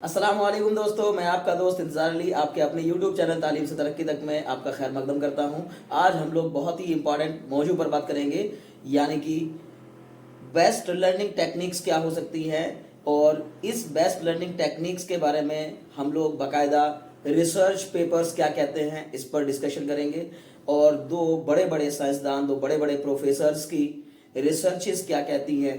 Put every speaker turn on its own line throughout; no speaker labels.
अस्सलामुअलैकुम दोस्तों, मैं आपका दोस्त इंतज़ार अली आपके अपने YouTube चैनल तालीम से तरक्की तक में आपका खैर मकदम करता हूं। आज हम लोग बहुत ही इंपॉर्टेंट मौजू पर बात करेंगे, यानी कि बेस्ट लर्निंग टेक्निक्स क्या हो सकती हैं। और इस बेस्ट लर्निंग टेक्निक्स के बारे में हम लोग बाकायदा रिसर्च पेपर्स क्या कहते हैं इस पर डिस्कशन करेंगे। और दो बड़े बड़े साइंसदान, दो बड़े बड़े प्रोफेसर्स की रिसर्चेस क्या कहती हैं,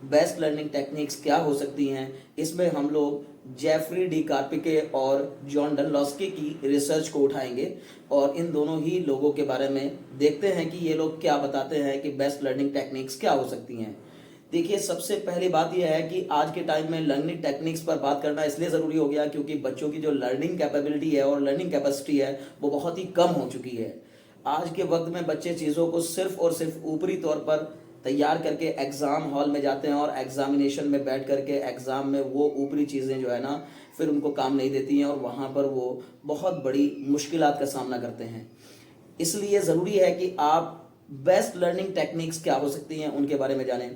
बेस्ट लर्निंग टेक्निक्स क्या हो सकती हैं। इसमें हम लोग जेफरी डी कार्पिके और जॉन डनलॉस्की की रिसर्च को उठाएंगे और इन दोनों ही लोगों के बारे में देखते हैं कि ये लोग क्या बताते हैं कि बेस्ट लर्निंग टेक्निक्स क्या हो सकती हैं। देखिए, सबसे पहली बात यह है कि आज के टाइम में लर्निंग टेक्निक्स पर बात करना इसलिए ज़रूरी हो गया क्योंकि बच्चों की जो लर्निंग कैपेबिलिटी है और लर्निंग कैपेसिटी है वो बहुत ही कम हो चुकी है। आज के वक्त में बच्चे चीज़ों को सिर्फ और सिर्फ ऊपरी तौर पर तैयार करके एग्ज़ाम हॉल में जाते हैं और एग्जामिनेशन में बैठ करके एग्ज़ाम में वो ऊपरी चीज़ें जो है ना फिर उनको काम नहीं देती हैं और वहाँ पर वो बहुत बड़ी मुश्किलात का सामना करते हैं। इसलिए ज़रूरी है कि आप बेस्ट लर्निंग टेक्निक्स क्या हो सकती हैं उनके बारे में जानें।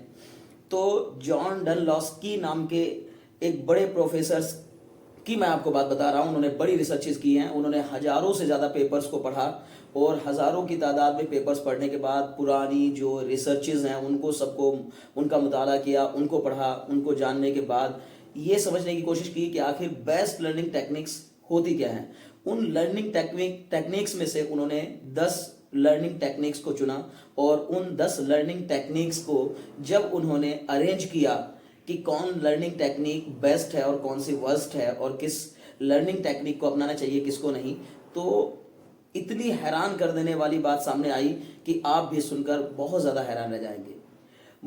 तो जॉन डनलॉस्की नाम के एक बड़े प्रोफेसर की मैं आपको बात बता रहा हूँ। उन्होंने बड़ी रिसर्चेस की हैं, उन्होंने हज़ारों से ज़्यादा पेपर्स को पढ़ा और हज़ारों की तादाद में पेपर्स पढ़ने के बाद पुरानी जो रिसर्चेस हैं उनको सबको उनका मुताला किया, उनको पढ़ा, उनको जानने के बाद ये समझने की कोशिश की कि आखिर बेस्ट लर्निंग टेक्निक्स होती क्या हैं। उन लर्निंग टेक्निक्स में से उन्होंने 10 लर्निंग टेक्निक्स को चुना और उन 10 लर्निंग टेक्निक्स को जब उन्होंने अरेंज किया कि कौन लर्निंग टेक्निक बेस्ट है और कौन सी वर्स्ट है और किस लर्निंग टेक्निक को अपनाना चाहिए किसको नहीं, तो इतनी हैरान कर देने वाली बात सामने आई कि आप भी सुनकर बहुत ज़्यादा हैरान रह जाएंगे।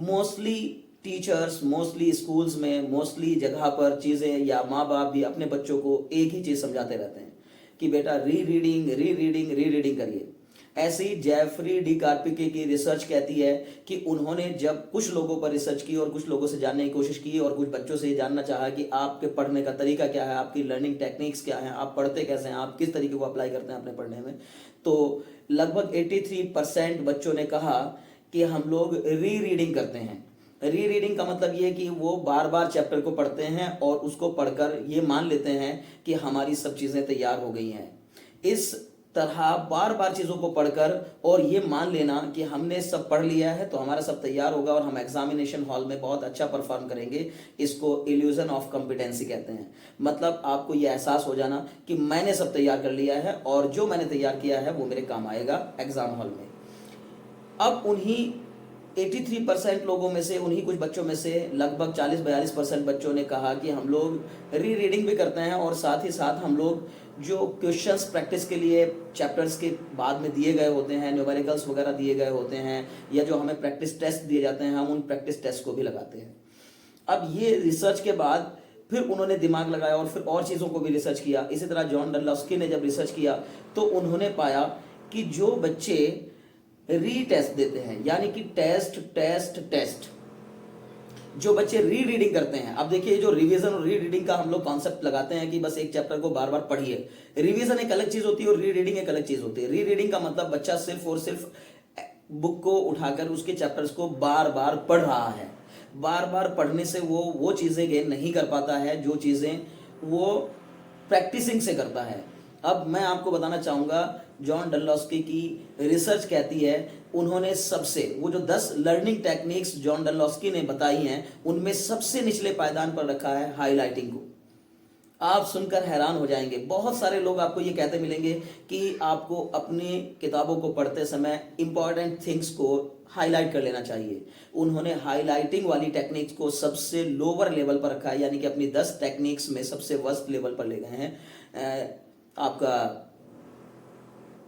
मोस्टली टीचर्स, मोस्टली स्कूल्स में, मोस्टली जगह पर चीज़ें या माँ बाप भी अपने बच्चों को एक ही चीज़ समझाते रहते हैं कि बेटा री रीडिंग री रीडिंग री रीडिंग करिए। ऐसे ही जेफरी डी कार्पिके की रिसर्च कहती है कि उन्होंने जब कुछ लोगों पर रिसर्च की और कुछ लोगों से जानने की कोशिश की और कुछ बच्चों से ये जानना चाहा कि आपके पढ़ने का तरीका क्या है, आपकी लर्निंग टेक्निक्स क्या हैं, आप पढ़ते कैसे हैं, आप किस तरीके को अप्लाई करते हैं अपने पढ़ने में, तो लगभग 83% बच्चों ने कहा कि हम लोग री रीडिंग करते हैं। री रीडिंग का मतलब ये कि वो बार बार चैप्टर को पढ़ते हैं और उसको पढ़कर ये मान लेते हैं कि हमारी सब चीज़ें तैयार हो गई हैं। इस तरह बार बार चीज़ों को पढ़कर और ये मान लेना कि हमने सब पढ़ लिया है तो हमारा सब तैयार होगा और हम एग्जामिनेशन हॉल में बहुत अच्छा परफॉर्म करेंगे, इसको इल्यूजन ऑफ कॉम्पिटेंसी कहते हैं। मतलब आपको ये एहसास हो जाना कि मैंने सब तैयार कर लिया है और जो मैंने तैयार किया है वो मेरे काम आएगा एग्जाम हॉल में। अब उन्हीं 83% लोगों में से, उन्हीं कुछ बच्चों में से लगभग 40-42% बच्चों ने कहा कि हम लोग री रीडिंग भी करते हैं और साथ ही साथ हम लोग जो क्वेश्चंस प्रैक्टिस के लिए चैप्टर्स के बाद में दिए गए होते हैं, न्यूमेरिकल्स वगैरह दिए गए होते हैं या जो हमें प्रैक्टिस टेस्ट दिए जाते हैं, हम उन प्रैक्टिस टेस्ट को भी लगाते हैं। अब ये रिसर्च के बाद फिर उन्होंने दिमाग लगाया और फिर और चीज़ों को भी रिसर्च किया। इसी तरह जॉन डनलॉस्की ने जब रिसर्च किया तो उन्होंने पाया कि जो बच्चे री टेस्ट देते हैं, यानी कि टेस्ट टेस्ट टेस्ट, जो बच्चे री रीडिंग करते हैं। अब देखिए, जो रिवीजन और री रीडिंग का हम लोग कॉन्सेप्ट लगाते हैं कि बस एक चैप्टर को बार बार पढ़िए, रिवीजन एक अलग चीज होती है और री रीडिंग एक अलग चीज होती है। री रीडिंग का मतलब बच्चा सिर्फ और सिर्फ बुक को उठाकर उसके चैप्टर्स को बार बार पढ़ रहा है। बार बार पढ़ने से वो चीजें गेन नहीं कर पाता है जो चीजें वो प्रैक्टिसिंग से करता है। अब मैं आपको बताना चाहूँगा, जॉन डनलॉस्की की रिसर्च कहती है, उन्होंने सबसे वो जो 10 लर्निंग टेक्निक्स जॉन डनलॉस्की ने बताई हैं उनमें सबसे निचले पायदान पर रखा है हाईलाइटिंग को। आप सुनकर हैरान हो जाएंगे। बहुत सारे लोग आपको ये कहते मिलेंगे कि आपको अपनी किताबों को पढ़ते समय इंपॉर्टेंट थिंग्स को हाईलाइट कर लेना चाहिए। उन्होंने हाईलाइटिंग वाली टेक्निक्स को सबसे लोअर लेवल पर रखा है, यानी कि अपनी 10 टेक्निक्स में सबसे वर्स्ट लेवल पर ले गए हैं आपका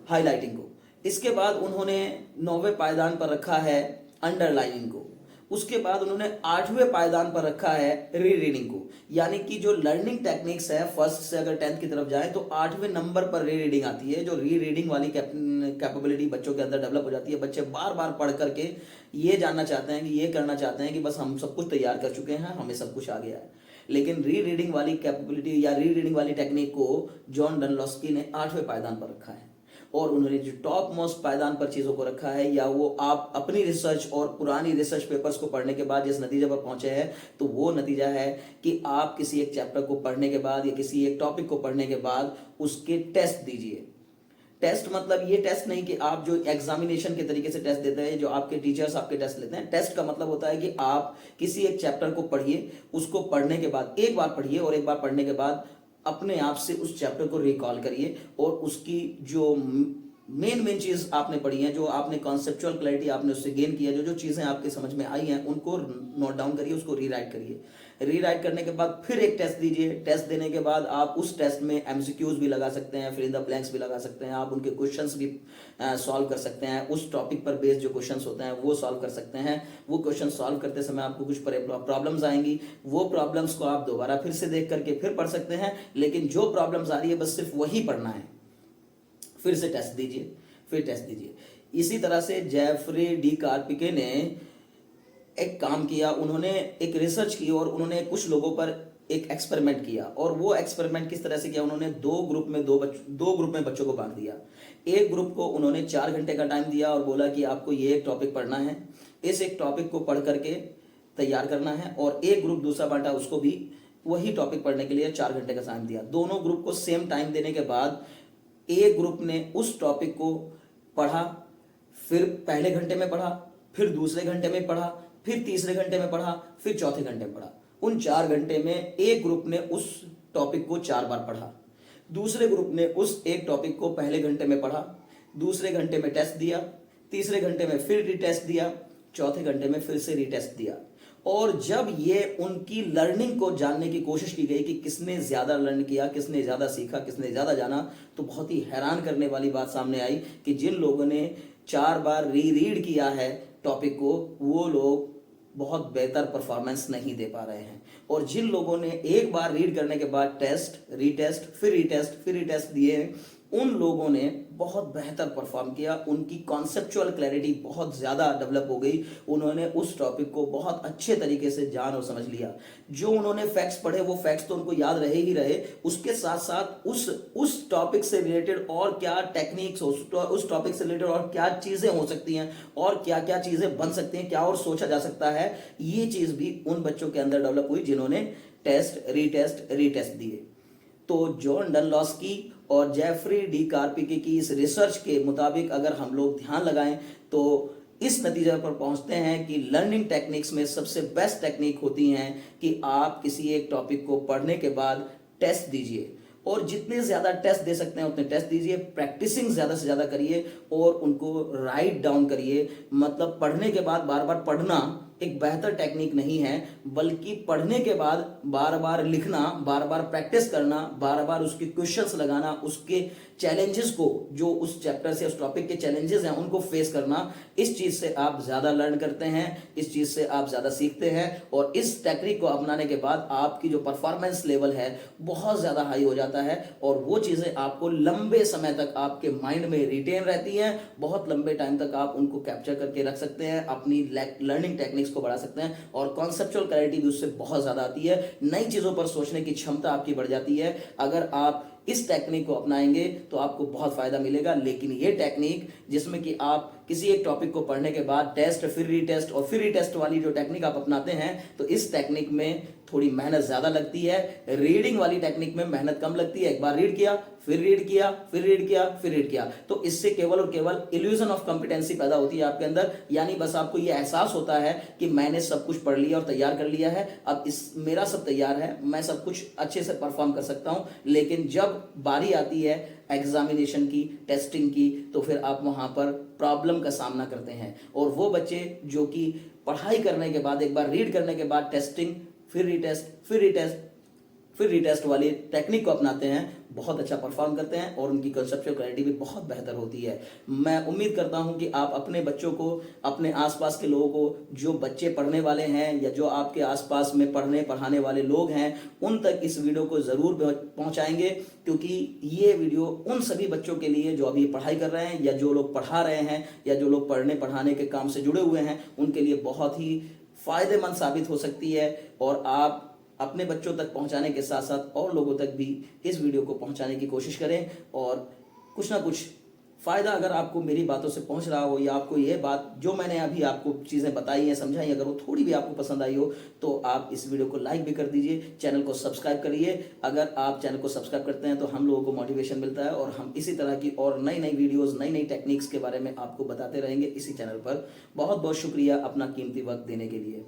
हाईलाइटिंग को। इसके बाद उन्होंने 9वें पायदान पर रखा है अंडरलाइनिंग को। उसके बाद उन्होंने 8वें पायदान पर रखा है री रीडिंग को। यानी कि जो लर्निंग टेक्निक्स है फर्स्ट से अगर 10th की तरफ जाए तो 8वें नंबर पर री रीडिंग आती है। जो री रीडिंग वाली कैपेबिलिटी बच्चों के अंदर डेवलप हो जाती है। बच्चे बार बार पढ़ करके ये जानना चाहते हैं कि ये करना चाहते हैं कि बस हम सब कुछ तैयार कर चुके हैं, हमें सब कुछ आ गया है। लेकिन री रीडिंग वाली कैपेबिलिटी या री रीडिंग वाली टेक्निक को जॉन डनलॉस्की ने 8वें पायदान पर रखा है। और उन्होंने जो टॉप मोस्ट पायदान पर चीज़ों को रखा है, या वो आप अपनी रिसर्च और पुरानी रिसर्च पेपर्स को पढ़ने के बाद जिस नतीजे पर पहुंचे हैं, तो वो नतीजा है कि आप किसी एक चैप्टर को पढ़ने के बाद या किसी एक टॉपिक को पढ़ने के बाद उसके टेस्ट दीजिए। टेस्ट मतलब ये टेस्ट नहीं कि आप जो एग्जामिनेशन के तरीके से टेस्ट देते हैं, जो आपके टीचर्स आपके टेस्ट लेते हैं। टेस्ट का मतलब होता है कि आप किसी एक चैप्टर को पढ़िए, उसको पढ़ने के बाद एक बार पढ़िए और एक बार पढ़ने के बाद अपने आप से उस चैप्टर को रिकॉल करिए और उसकी जो मेन चीज आपने पढ़ी है, जो आपने कॉन्सेप्चुअल क्लैरिटी आपने उससे गेन किया, जो जो चीजें आपके समझ में आई हैं, उनको नोट डाउन करिए, उसको रीराइट करिए। रीराइट करने के बाद फिर एक टेस्ट दीजिए। टेस्ट देने के बाद आप उस टेस्ट में एमसीक्यूज भी लगा सकते हैं, फिर इन द ब्लैंक्स भी लगा सकते हैं, आप उनके क्वेश्चंस भी सॉल्व कर सकते हैं। उस टॉपिक पर बेस्ड जो क्वेश्चंस होते हैं वो सॉल्व कर सकते हैं। वो क्वेश्चन सॉल्व करते समय आपको कुछ प्रॉब्लम्स आएंगी, वो प्रॉब्लम्स को आप दोबारा फिर से देख करके फिर पढ़ सकते हैं, लेकिन जो प्रॉब्लम्स आ रही है बस सिर्फ वही पढ़ना है। फिर से टेस्ट दीजिए, फिर टेस्ट दीजिए। इसी तरह से जेफरी डी कार्पिके ने एक काम किया, उन्होंने एक रिसर्च की और उन्होंने कुछ लोगों पर एक एक्सपेरिमेंट किया। और वो एक्सपेरिमेंट किस तरह से किया, उन्होंने दो ग्रुप में बच्चों को बांट दिया। एक ग्रुप को उन्होंने 4 घंटे का टाइम दिया और बोला कि आपको ये एक टॉपिक पढ़ना है, इस एक टॉपिक को पढ़ करके तैयार करना है। और एक ग्रुप दूसरा बांटा, उसको भी वही टॉपिक पढ़ने के लिए 4 घंटे का टाइम दिया। दोनों ग्रुप को सेम टाइम देने के बाद एक ग्रुप ने उस टॉपिक को पढ़ा, फिर पहले घंटे में पढ़ा, फिर दूसरे घंटे में पढ़ा, फिर तीसरे घंटे में पढ़ा, फिर चौथे घंटे में पढ़ा। उन 4 घंटे में एक ग्रुप ने उस टॉपिक को 4 बार पढ़ा, दूसरे ग्रुप ने उस एक टॉपिक को पहले घंटे में पढ़ा, दूसरे घंटे में टेस्ट दिया, तीसरे घंटे में फिर रीटेस्ट दिया, चौथे घंटे में फिर से रीटेस्ट दिया। और जब ये उनकी लर्निंग को जानने की कोशिश की गई कि किसने ज्यादा लर्न किया, किसने ज्यादा सीखा, किसने ज्यादा जाना, तो बहुत ही हैरान करने वाली बात सामने आई कि जिन लोगों ने 4 बार रीड किया है टॉपिक को, वो लोग बहुत बेहतर परफॉर्मेंस नहीं दे पा रहे हैं। और जिन लोगों ने एक बार रीड करने के बाद टेस्ट, रीटेस्ट, फिर रीटेस्ट दिए, उन लोगों ने बहुत बेहतर परफॉर्म किया। उनकी कॉन्सेप्चुअल क्लैरिटी बहुत ज़्यादा डेवलप हो गई। उन्होंने उस टॉपिक को बहुत अच्छे तरीके से जान और समझ लिया। जो उन्होंने फैक्ट्स पढ़े वो फैक्ट्स तो उनको याद रहे ही रहे, उसके साथ साथ उस टॉपिक से रिलेटेड और क्या टेक्निक्स, उस टॉपिक से रिलेटेड और क्या चीज़ें हो सकती हैं और क्या क्या चीज़ें बन सकती हैं, क्या और सोचा जा सकता है, ये चीज़ भी उन बच्चों के अंदर डेवलप हुई जिन्होंने टेस्ट, रीटेस्ट दिए। तो जॉन डनलॉस्की और जेफरी डी कार्पिके की इस रिसर्च के मुताबिक अगर हम लोग ध्यान लगाएं तो इस नतीजे पर पहुंचते हैं कि लर्निंग टेक्निक्स में सबसे बेस्ट टेक्निक होती हैं कि आप किसी एक टॉपिक को पढ़ने के बाद टेस्ट दीजिए, और जितने ज्यादा टेस्ट दे सकते हैं उतने टेस्ट दीजिए। प्रैक्टिसिंग ज्यादा से ज्यादा करिए और उनको राइट डाउन करिए। मतलब पढ़ने के बाद बार बार पढ़ना एक बेहतर टेक्निक नहीं है, बल्कि पढ़ने के बाद बार बार लिखना, बार बार प्रैक्टिस करना, बार बार उसके क्वेश्चंस लगाना, उसके चैलेंजेस को, जो उस चैप्टर से उस टॉपिक के चैलेंजेस हैं उनको फेस करना, इस चीज से आप ज्यादा लर्न करते हैं, इस चीज से आप ज्यादा सीखते हैं। और इस टेक्निक को अपनाने के बाद आपकी जो परफॉर्मेंस लेवल है बहुत ज्यादा हाई हो जाता है और वो चीजें आपको लंबे समय तक आपके माइंड में रिटेन रहती हैं। बहुत लंबे टाइम तक आप उनको कैप्चर करके रख सकते हैं, अपनी लर्निंग टेक्निक्स को बढ़ा सकते हैं और कॉन्सेप्चुअल क्लैरिटी भी उससे बहुत ज्यादा आती है। नई चीजों पर सोचने की क्षमता आपकी बढ़ जाती है। अगर आप इस टेक्निक को अपनाएंगे तो आपको बहुत फायदा मिलेगा। लेकिन ये टेक्निक जिसमें कि आप किसी एक टॉपिक को पढ़ने के बाद टेस्ट, फिर रीटेस्ट और फिर रीटेस्ट वाली जो टेक्निक आप अपनाते हैं, तो इस टेक्निक में थोड़ी मेहनत ज्यादा लगती है। रीडिंग वाली टेक्निक में मेहनत कम लगती है। एक बार रीड किया, फिर रीड किया, फिर रीड किया, फिर रीड किया, तो इससे केवल और केवल इल्यूजन ऑफ कॉम्पिटेंसी पैदा होती है आपके अंदर। यानी बस आपको ये एहसास होता है कि मैंने सब कुछ पढ़ लिया और तैयार कर लिया है, अब मेरा सब तैयार है, मैं सब कुछ अच्छे से परफॉर्म कर सकता हूं। लेकिन जब बारी आती है एग्जामिनेशन की, टेस्टिंग की, तो फिर आप वहां पर प्रॉब्लम का सामना करते हैं। और वो बच्चे जो कि पढ़ाई करने के बाद, एक बार रीड करने के बाद टेस्टिंग, फिर रीटेस्ट वाली टेक्निक को अपनाते हैं, बहुत अच्छा परफॉर्म करते हैं और उनकी कंसेप्चुअल क्लैरिटी भी बहुत बेहतर होती है। मैं उम्मीद करता हूं कि आप अपने बच्चों को, अपने आसपास के लोगों को, जो बच्चे पढ़ने वाले हैं या जो आपके आसपास में पढ़ाने वाले लोग हैं, उन तक इस वीडियो को जरूर पहुंचाएंगे, क्योंकि ये वीडियो उन सभी बच्चों के लिए जो अभी पढ़ाई कर रहे हैं या जो लोग पढ़ा रहे हैं या जो लोग पढ़ने पढ़ाने के काम से जुड़े हुए हैं, उनके लिए बहुत ही फायदेमंद साबित हो सकती है। और आप अपने बच्चों तक पहुंचाने के साथ साथ और लोगों तक भी इस वीडियो को पहुंचाने की कोशिश करें और कुछ ना कुछ फ़ायदा अगर आपको मेरी बातों से पहुंच रहा हो, या आपको ये बात जो मैंने अभी आपको चीज़ें बताई हैं, समझाई, अगर वो थोड़ी भी आपको पसंद आई हो, तो आप इस वीडियो को लाइक भी कर दीजिए, चैनल को सब्सक्राइब करिए। अगर आप चैनल को सब्सक्राइब करते हैं तो हम लोगों को मोटिवेशन मिलता है, और हम इसी तरह की और नई नई वीडियोज़, नई नई टेक्निक्स के बारे में आपको बताते रहेंगे इसी चैनल पर। बहुत बहुत शुक्रिया अपना कीमती वक्त देने के लिए।